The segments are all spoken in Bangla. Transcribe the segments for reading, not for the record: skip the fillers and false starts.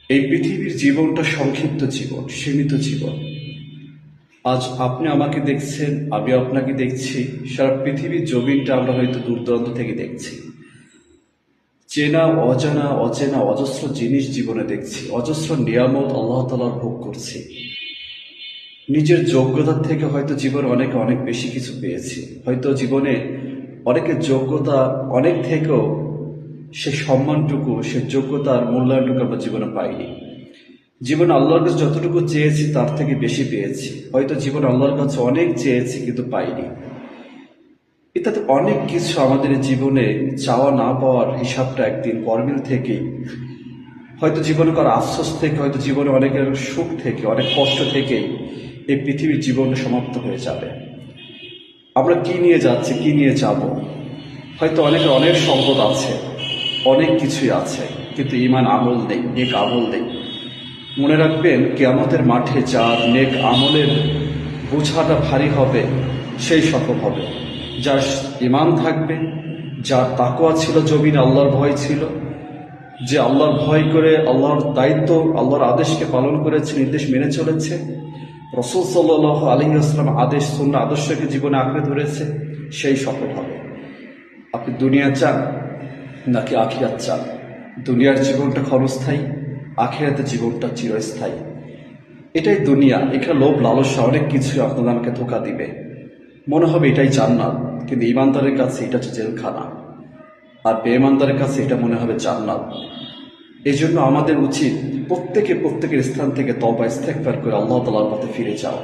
এই পৃথিবীর জীবনটা সংক্ষিপ্ত জীবন, সীমিত জীবন। আজ আপনি আমাকে দেখছেন, আমি আপনাকে দেখছি। সারা পৃথিবীর জমিনটা আমরা হয়তো দূর দূরান্ত থেকে দেখছি। চেনা অজানা অচেনা অজস্র জিনিস জীবনে দেখছি, অজস্র নিয়ামত আল্লাহ তাআলার ভোগ করছি। নিজের যোগ্যতার থেকে হয়তো জীবনে অনেকে অনেক বেশি কিছু পেয়েছি। হয়তো জীবনে অনেকের যোগ্যতা অনেক থেকেও সে সম্মানটুকু, সে যোগ্যতার মূল্যায়নটুকু আমরা জীবনে পাইনি। জীবন আল্লাহর কাছে যতটুকু চেয়েছি তার থেকে বেশি পেয়েছি। হয়তো জীবন আল্লাহর কাছে অনেক চেয়েছি কিন্তু পাইনি। ইত্যাদি অনেক কিছু আমাদের জীবনে চাওয়া না পাওয়ার হিসাবটা একদিন পরমিল থেকেই, হয়তো জীবনে করার আফসোস থেকে, হয়তো জীবনে অনেকের সুখ থেকে, অনেক কষ্ট থেকেই এই পৃথিবীর জীবন সমাপ্ত হয়ে যাবে। আমরা কি নিয়ে যাচ্ছি, কি নিয়ে যাব? হয়তো অনেকের অনেক সম্পদ আছে, অনেক কিছুই আছে, কিন্তু ঈমান আমল নেই, নেক আমল নেই। মনে রাখবেন, কিয়ামতের মাঠে যার নেক আমলের বোঝাটা ভারী হবে সেই সফল হবে। যার ঈমান থাকবে, যার তাকওয়া ছিল, জমিন আল্লাহর ভয় ছিল, যে আল্লাহর ভয় করে আল্লাহর দায়িত্ব, আল্লাহর আদেশকে পালন করেছে, নির্দেশ মেনে চলেছে, রাসূল সাল্লাল্লাহু আলাইহি ওয়াসাল্লাম আদেশ সুন্নাহ আদর্শকে জীবনে আঁকড়ে ধরেছে, সেই সফল হবে। আপনি দুনিয়া চান নাকি আখিরাত চান? দুনিয়ার জীবনটা ক্ষণস্থায়ী, আখিরাতের জীবনটা চিরস্থায়ী। এটাই দুনিয়া। এখানে লোভ লালসা অনেক কিছু আপনাদের আমাকে ধোঁকা দিবে। মনে হবে এটাই জান্নাত, কিন্তু ইমানদারের কাছে এটা হচ্ছে জেলখানা, আর বেঈমানদারের কাছে এটা মনে হবে জান্নাত। এই জন্য আমাদের উচিত প্রত্যেকের স্থান থেকে তওবা ইস্তেগফার করে আল্লাহ তাআলার পথে ফিরে যাওয়া।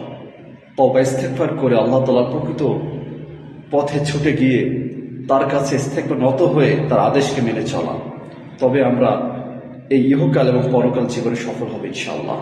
তওবা ইস্তেগফার করে আল্লাহ তাআলার প্রকৃত পথে ছুটে গিয়ে তার কাছে ইস্তেগফার নত হয়ে তার আদেশকে মেনে চলা। তবে আমরা এই ইহকাল এবং পরকাল জীবনে সফল হবে ইনশাআল্লাহ।